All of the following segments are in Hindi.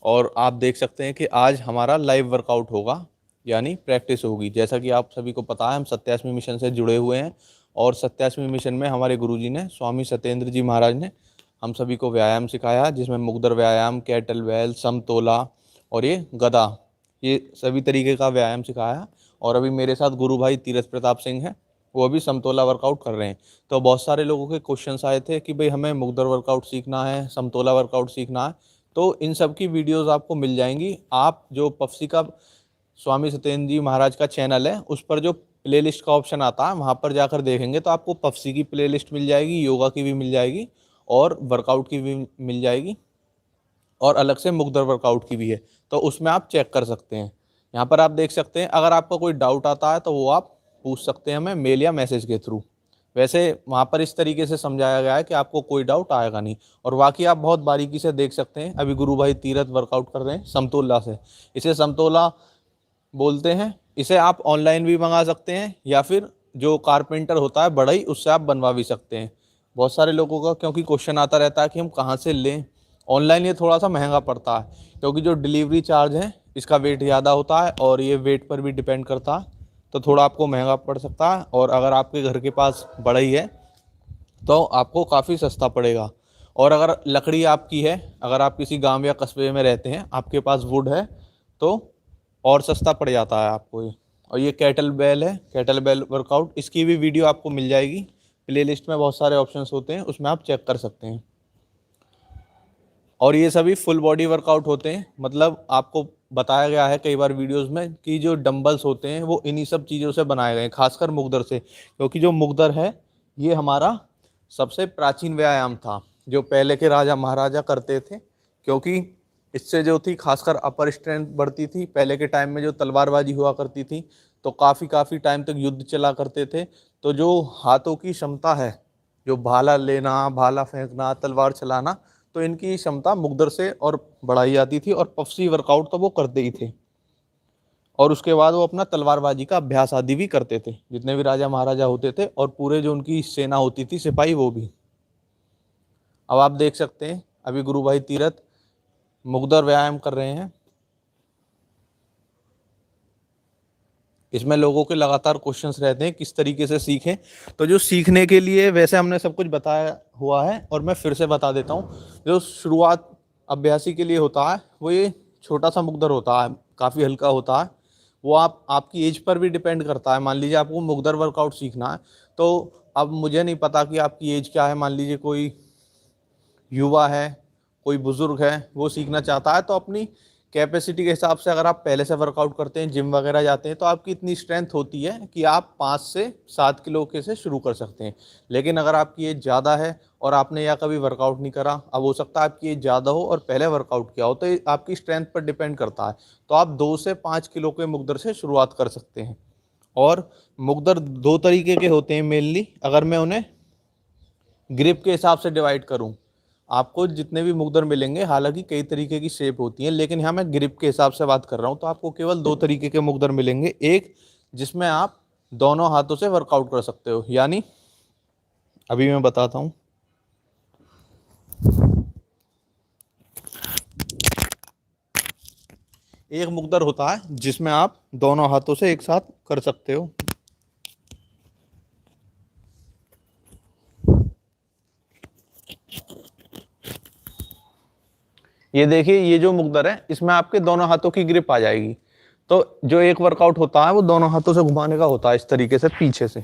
और आप देख सकते हैं कि आज हमारा लाइव वर्कआउट होगा, यानी प्रैक्टिस होगी। जैसा कि आप सभी को पता है, हम 87वें मिशन से जुड़े हुए हैं और 87वें मिशन में हमारे गुरुजी ने, स्वामी सत्येंद्र जी महाराज ने हम सभी को व्यायाम सिखाया, जिसमें मुग्दर व्यायाम, कैटल बेल, समतोला और ये गदा, ये सभी तरीके का व्यायाम सिखाया। और अभी मेरे साथ गुरु भाई तीरथ प्रताप सिंह हैं, वो अभी समतोला वर्कआउट कर रहे हैं। तो बहुत सारे लोगों के क्वेश्चंस आए थे कि भाई हमें मुग्दर वर्कआउट सीखना है, समतोला वर्कआउट सीखना है। तो इन सब की वीडियोस आपको मिल जाएंगी। आप जो पफसी का स्वामी सत्येंद्र जी महाराज का चैनल है, उस पर जो प्लेलिस्ट का ऑप्शन आता है, वहाँ पर जाकर देखेंगे तो आपको पफसी की प्लेलिस्ट मिल जाएगी, योगा की भी मिल जाएगी और वर्कआउट की भी मिल जाएगी, और अलग से मुग्दर वर्कआउट की भी है। तो उसमें आप चेक कर सकते हैं। यहाँ पर आप देख सकते हैं, अगर आपका कोई डाउट आता है तो वो आप पूछ सकते हैं हमें मेल या मैसेज के थ्रू। वैसे वहाँ पर इस तरीके से समझाया गया है कि आपको कोई डाउट आएगा नहीं। और बाकी आप बहुत बारीकी से देख सकते हैं, अभी गुरु भाई तीरथ वर्कआउट कर रहे हैं समतोला से। इसे समतोला बोलते हैं। इसे आप ऑनलाइन भी मंगा सकते हैं या फिर जो कारपेंटर होता है बढ़ई, उससे आप बनवा भी सकते हैं। बहुत सारे लोगों का क्योंकि क्वेश्चन आता रहता है कि हम कहाँ से लें। ऑनलाइन ये थोड़ा सा महंगा पड़ता है, क्योंकि जो डिलीवरी चार्ज है इसका वेट ज़्यादा होता है और ये वेट पर भी डिपेंड करता है, तो थोड़ा आपको महंगा पड़ सकता है। और अगर आपके घर के पास बढ़ई है तो आपको काफ़ी सस्ता पड़ेगा। और अगर लकड़ी आपकी है, अगर आप किसी गांव या कस्बे में रहते हैं, आपके पास वुड है, तो और सस्ता पड़ जाता है आपको ये। और ये कैटल बेल है, कैटल बेल वर्कआउट, इसकी भी वीडियो आपको मिल जाएगी। प्लेलिस्ट में बहुत सारे ऑप्शंस होते हैं, उसमें आप चेक कर सकते हैं। और ये सभी फुल बॉडी वर्कआउट होते हैं। मतलब आपको बताया गया है कई बार वीडियोस में कि जो डंबल्स होते हैं वो इन्हीं सब चीज़ों से बनाए गए हैं, खासकर मुग्दर से। क्योंकि जो मुग्दर है ये हमारा सबसे प्राचीन व्यायाम था, जो पहले के राजा महाराजा करते थे। क्योंकि इससे जो थी खासकर अपर स्ट्रेंथ बढ़ती थी। पहले के टाइम में जो तलवारबाजी हुआ करती थी तो काफ़ी टाइम तक युद्ध चला करते थे। तो जो हाथों की क्षमता है, जो भाला लेना, भाला फेंकना, तलवार चलाना, तो इनकी क्षमता मुग्दर से और बढ़ाई जाती थी। और पफसी वर्कआउट तो वो करते ही थे। और उसके बाद वो अपना तलवारबाजी का अभ्यास आदि भी करते थे, जितने भी राजा महाराजा होते थे, और पूरे जो उनकी सेना होती थी, सिपाही, वो भी। अब आप देख सकते हैं अभी गुरु भाई तीरथ मुग्दर व्यायाम कर रहे हैं। इसमें लोगों के लगातार क्वेश्चंस रहते हैं किस तरीके से सीखें। तो जो सीखने के लिए वैसे हमने सब कुछ बताया हुआ है, और मैं फिर से बता देता हूँ। जो शुरुआत अभ्यासी के लिए होता है वो ये छोटा सा मुग्दर होता है, काफ़ी हल्का होता है। वो आपकी एज पर भी डिपेंड करता है। मान लीजिए आपको मुग्दर वर्कआउट सीखना है, तो अब मुझे नहीं पता कि आपकी एज क्या है। मान लीजिए कोई युवा है, कोई बुजुर्ग है, वो सीखना चाहता है, तो अपनी कैपेसिटी के हिसाब से अगर आप पहले से वर्कआउट करते हैं, जिम वगैरह जाते हैं, तो आपकी इतनी स्ट्रेंथ होती है कि आप 5 से 7 किलो के से शुरू कर सकते हैं। लेकिन अगर आपकी एज ज़्यादा है और आपने या कभी वर्कआउट नहीं करा, अब हो सकता है आपकी एज ज़्यादा हो और पहले वर्कआउट किया हो, तो ये आपकी स्ट्रेंथ पर डिपेंड करता है। तो आप 2 से 5 किलो के मुग्दर से शुरुआत कर सकते हैं। और मुग्दर 2 तरीके के होते हैं मेनली। अगर मैं उन्हें ग्रिप के हिसाब से डिवाइड करूं, आपको जितने भी मुग्दर मिलेंगे, हालांकि कई तरीके की शेप होती है, लेकिन यहाँ मैं ग्रिप के हिसाब से बात कर रहा हूँ, तो आपको केवल 2 तरीके के मुग्दर मिलेंगे। एक जिसमें आप दोनों हाथों से वर्कआउट कर सकते हो, यानी अभी मैं बताता हूँ। एक मुग्दर होता है जिसमें आप दोनों हाथों से एक साथ कर सकते हो। ये देखिए, ये जो मुग्दर है इसमें आपके दोनों हाथों की ग्रिप आ जाएगी। तो जो एक वर्कआउट होता है वो दोनों हाथों से घुमाने का होता है, इस तरीके से पीछे से।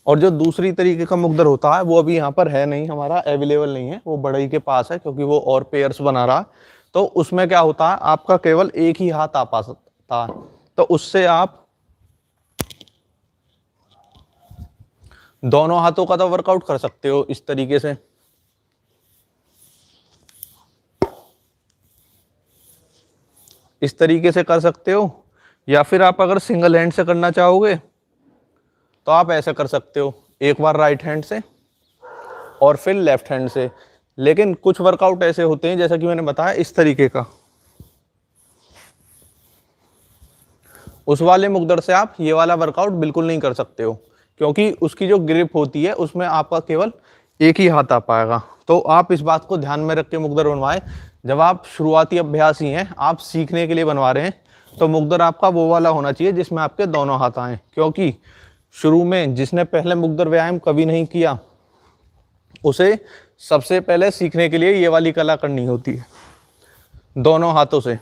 और जो दूसरी तरीके का मुग्दर होता है वो अभी यहाँ पर है नहीं, हमारा अवेलेबल नहीं है, वो बढ़ई के पास है, क्योंकि वो और पेयर्स बना रहा है। तो उसमें क्या होता है, आपका केवल एक ही हाथ आ पा सकता है। तो उससे आप दोनों हाथों का तो वर्कआउट कर सकते हो इस तरीके से। इस तरीके से कर सकते हो, या फिर आप अगर सिंगल हैंड से करना चाहोगे तो आप ऐसे कर सकते हो, एक बार राइट हैंड से और फिर लेफ्ट हैंड से। लेकिन कुछ वर्कआउट ऐसे होते हैं, जैसा कि मैंने बताया, इस तरीके का। उस वाले मुग्दर से आप ये वाला वर्कआउट बिल्कुल नहीं कर सकते हो, क्योंकि उसकी जो ग्रिप होती है उसमें आपका केवल एक ही हाथ आ पाएगा। तो आप इस बात को ध्यान में रख के मुग्दर बनवाएं। जब आप शुरुआती अभ्यासी हैं, आप सीखने के लिए बनवा रहे हैं, तो मुग्दर आपका वो वाला होना चाहिए जिसमें आपके दोनों हाथ आए, क्योंकि शुरू में जिसने पहले मुग्दर व्यायाम कभी नहीं किया उसे सबसे पहले सीखने के लिए ये वाली कला करनी होती है दोनों हाथों से।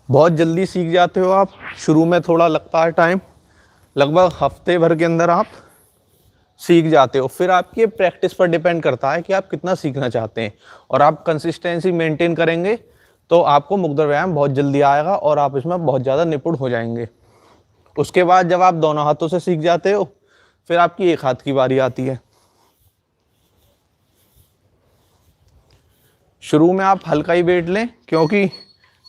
बहुत जल्दी सीख जाते हो आप, शुरू में थोड़ा लगता है टाइम, लगभग हफ्ते भर के अंदर आप सीख जाते हो। फिर आपकी प्रैक्टिस पर डिपेंड करता है कि आप कितना सीखना चाहते हैं, और आप कंसिस्टेंसी मेंटेन करेंगे तो आपको मुग्दर व्यायाम बहुत जल्दी आएगा और आप इसमें बहुत ज़्यादा निपुण हो जाएंगे। उसके बाद जब आप दोनों हाथों से सीख जाते हो, फिर आपकी एक हाथ की बारी आती है। शुरू में आप हल्का ही वेट लें, क्योंकि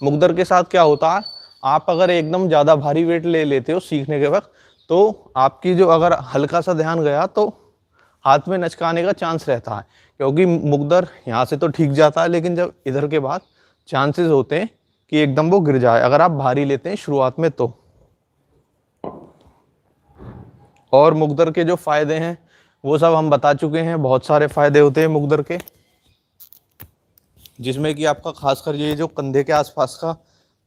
मुग्दर के साथ क्या होता है, आप अगर एकदम ज़्यादा भारी वेट ले लेते हो सीखने के वक्त, तो आपकी जो अगर हल्का सा ध्यान गया तो हाथ में नचकाने का चांस रहता है, क्योंकि मुग्दर यहाँ से तो ठीक जाता है, लेकिन जब इधर के बाद चांसेस होते हैं कि एकदम वो गिर जाए अगर आप भारी लेते हैं शुरुआत में तो। और मुग्दर के जो फायदे हैं वो सब हम बता चुके हैं, बहुत सारे फायदे होते हैं मुग्दर के, जिसमें कि आपका खासकर ये जो कंधे के आसपास का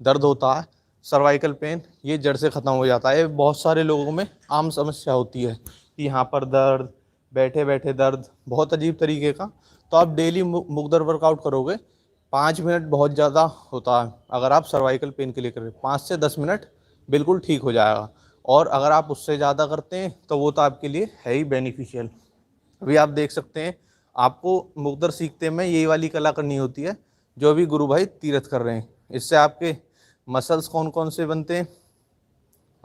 दर्द होता है, सर्वाइकल पेन, ये जड़ से ख़त्म हो जाता है। बहुत सारे लोगों में आम समस्या होती है कि यहाँ पर दर्द, बैठे बैठे दर्द, बहुत अजीब तरीके का। तो आप डेली मुग्दर वर्कआउट करोगे, 5 मिनट बहुत ज़्यादा होता है, अगर आप सर्वाइकल पेन के लिए करें 5 से 10 मिनट बिल्कुल ठीक हो जाएगा। और अगर आप उससे ज़्यादा करते हैं तो वो तो आपके लिए है ही बेनिफिशियल। अभी आप देख सकते हैं, आपको मुग्दर सीखते में यही वाली कला करनी होती है जो अभी गुरु भाई तीरथ कर रहे हैं। इससे आपके मसल्स कौन कौन से बनते हैं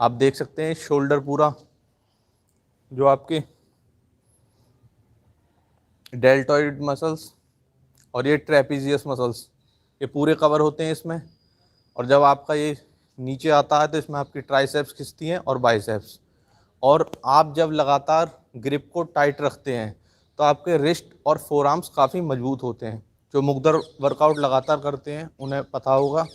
आप देख सकते हैं। शोल्डर पूरा, जो आपके डेल्टॉइड मसल्स और ये ट्रेपीजियस मसल्स, ये पूरे कवर होते हैं इसमें। और जब आपका ये नीचे आता है तो इसमें आपकी ट्राइसेप्स खिंचती हैं और बाइसेप्स। और आप जब लगातार ग्रिप को टाइट रखते हैं तो आपके रिस्ट और फोर आर्म्स काफ़ी मजबूत होते हैं। जो मुग्दर वर्कआउट लगातार करते हैं उन्हें पता होगा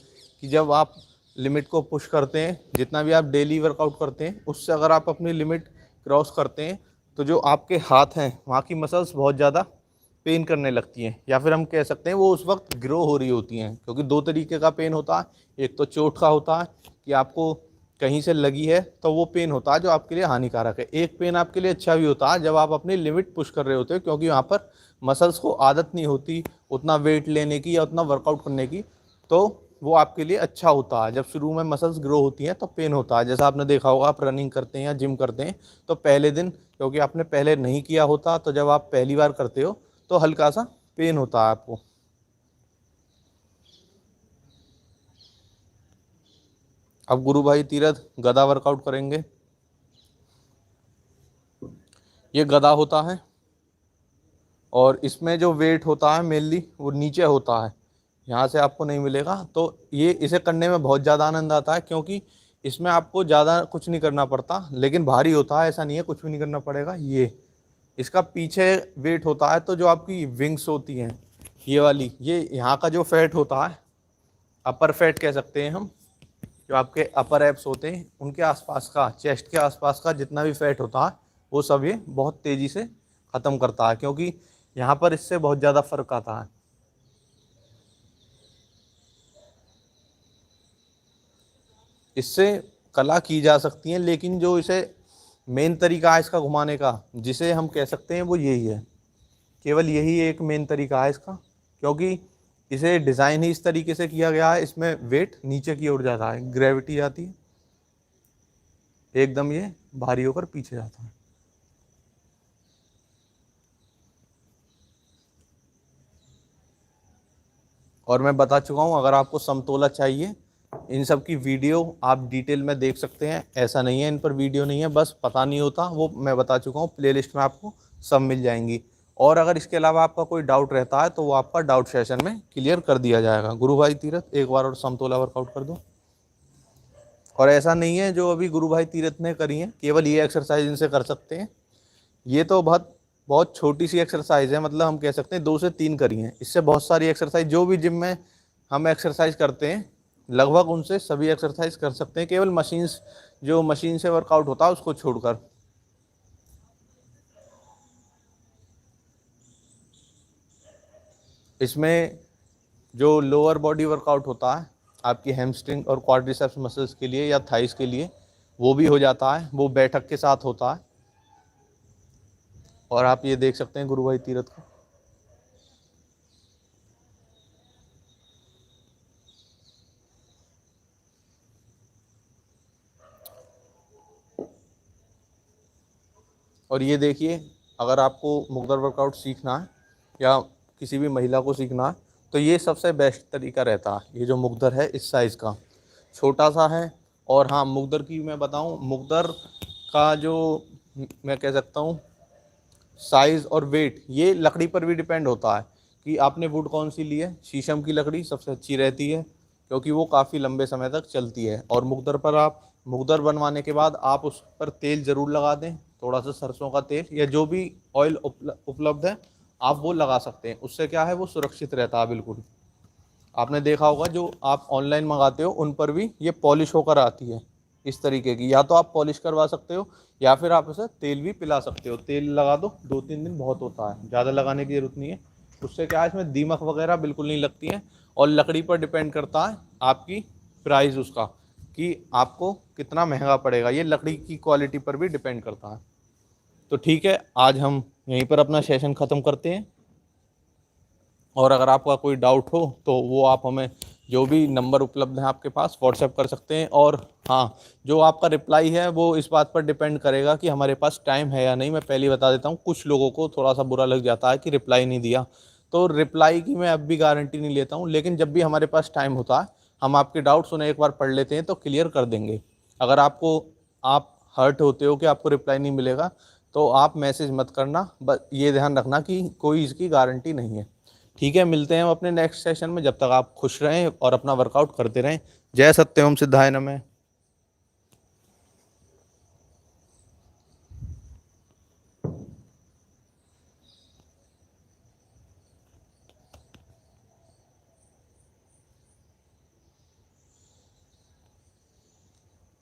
कि जब आप लिमिट को पुश करते हैं, जितना भी आप डेली वर्कआउट करते हैं उससे अगर आप अपनी लिमिट क्रॉस करते हैं तो जो आपके हाथ हैं वहाँ की मसल्स बहुत ज़्यादा पेन करने लगती हैं, या फिर हम कह सकते हैं वो उस वक्त ग्रो हो रही होती हैं। क्योंकि 2 तरीके का पेन होता है, एक तो चोट का होता है कि आपको कहीं से लगी है तो वो पेन होता है जो आपके लिए हानिकारक है। एक पेन आपके लिए अच्छा भी होता है जब आप अपनी लिमिट पुश कर रहे होते हो, क्योंकि वहाँ पर मसल्स को आदत नहीं होती उतना वेट लेने की या उतना वर्कआउट करने की, तो वो आपके लिए अच्छा होता है। जब शुरू में मसल्स ग्रो होती हैं तो पेन होता है। जैसा आपने देखा होगा, आप रनिंग करते हैं या जिम करते हैं तो पहले दिन, क्योंकि आपने पहले नहीं किया होता, तो जब आप पहली बार करते हो तो हल्का सा पेन होता है आपको। अब गुरु भाई तीरथ गदा वर्कआउट करेंगे। ये गदा होता है और इसमें जो वेट होता है मेनली वो नीचे होता है, यहाँ से आपको नहीं मिलेगा। तो ये इसे करने में बहुत ज़्यादा आनंद आता है, क्योंकि इसमें आपको ज़्यादा कुछ नहीं करना पड़ता, लेकिन भारी होता है, ऐसा नहीं है कुछ भी नहीं करना पड़ेगा। ये इसका पीछे वेट होता है, तो जो आपकी विंग्स होती हैं ये वाली, ये यहाँ का जो फैट होता है, अपर फैट कह सकते हैं हम, जो आपके अपर एब्स होते हैं उनके आसपास का, चेस्ट के आसपास का जितना भी फैट होता है वो सब ये बहुत तेज़ी से ख़त्म करता है, क्योंकि यहाँ पर इससे बहुत ज़्यादा फर्क आता है। इससे कला की जा सकती है, लेकिन जो इसे मेन तरीका है इसका घुमाने का, जिसे हम कह सकते हैं वो यही है, केवल यही एक मेन तरीका है इसका, क्योंकि इसे डिज़ाइन ही इस तरीके से किया गया है। इसमें वेट नीचे की ओर जाता है, ग्रेविटी आती है, एकदम ये भारी होकर पीछे जाता है। और मैं बता चुका हूँ, अगर आपको समतोला चाहिए, इन सब की वीडियो आप डिटेल में देख सकते हैं। ऐसा नहीं है इन पर वीडियो नहीं है, बस पता नहीं होता, वो मैं बता चुका हूँ, प्लेलिस्ट में आपको सब मिल जाएंगी। और अगर इसके अलावा आपका कोई डाउट रहता है तो वो आपका डाउट सेशन में क्लियर कर दिया जाएगा। गुरु भाई तीरथ एक बार और समतोला वर्कआउट कर दो। और ऐसा नहीं है जो अभी गुरु भाई तीरथ ने करी है केवल ये एक्सरसाइज इनसे कर सकते हैं, ये तो बहुत बहुत छोटी सी एक्सरसाइज है, मतलब हम कह सकते हैं 2 से 3 करी हैं। इससे बहुत सारी एक्सरसाइज जो भी जिम में हम एक्सरसाइज करते हैं लगभग उनसे सभी एक्सरसाइज कर सकते हैं, केवल मशीन्स, जो मशीन से वर्कआउट होता है उसको छोड़कर। इसमें जो लोअर बॉडी वर्कआउट होता है आपकी हैमस्ट्रिंग और क्वाड्रिसेप्स मसल्स के लिए या थाइस के लिए, वो भी हो जाता है, वो बैठक के साथ होता है। और आप ये देख सकते हैं गुरु भाई तीरथ को। और ये देखिए, अगर आपको मुग्दर वर्कआउट सीखना है या किसी भी महिला को सीखना है तो ये सबसे बेस्ट तरीका रहता है। ये जो मुग्दर है इस साइज़ का, छोटा सा है। और हाँ, मुग्दर की मैं बताऊं, मुग्दर का जो मैं कह सकता हूँ साइज़ और वेट, ये लकड़ी पर भी डिपेंड होता है कि आपने वुड कौन सी ली है। शीशम की लकड़ी सबसे अच्छी रहती है क्योंकि वो काफ़ी लंबे समय तक चलती है। और मुग्दर पर आप मुग्दर बनवाने के बाद आप उस पर तेल ज़रूर लगा दें, थोड़ा सा सरसों का तेल या जो भी ऑयल उपलब्ध है आप वो लगा सकते हैं। उससे क्या है, वो सुरक्षित रहता है बिल्कुल। आपने देखा होगा जो आप ऑनलाइन मंगाते हो उन पर भी ये पॉलिश होकर आती है इस तरीके की। या तो आप पॉलिश करवा सकते हो या फिर आप इसे तेल भी पिला सकते हो। तेल लगा दो, 2-3 दिन बहुत होता है, ज़्यादा लगाने की ज़रूरत नहीं है। उससे क्या है, इसमें दीमक वगैरह बिल्कुल नहीं लगती है। और लकड़ी पर डिपेंड करता है आपकी प्राइस उसका, कि आपको कितना महंगा पड़ेगा। ये लकड़ी की क्वालिटी पर भी डिपेंड करता है। तो ठीक है, आज हम यहीं पर अपना सेशन ख़त्म करते हैं। और अगर आपका कोई डाउट हो तो वो आप हमें जो भी नंबर उपलब्ध है आपके पास व्हाट्सएप कर सकते हैं। और हाँ, जो आपका रिप्लाई है वो इस बात पर डिपेंड करेगा कि हमारे पास टाइम है या नहीं। मैं पहले ही बता देता हूँ, कुछ लोगों को थोड़ा सा बुरा लग जाता है कि रिप्लाई नहीं दिया, तो रिप्लाई की मैं अब भी गारंटी नहीं लेता हूँ। लेकिन जब भी हमारे पास टाइम होता है हम आपके डाउट्स उन्हें एक बार पढ़ लेते हैं तो क्लियर कर देंगे। अगर आप हर्ट होते हो कि आपको रिप्लाई नहीं मिलेगा तो आप मैसेज मत करना, बस ये ध्यान रखना कि कोई इसकी गारंटी नहीं है। ठीक है, मिलते हैं हम अपने नेक्स्ट सेशन में। जब तक आप खुश रहें और अपना वर्कआउट करते रहें। जय सत्यम सिद्धाय नमः।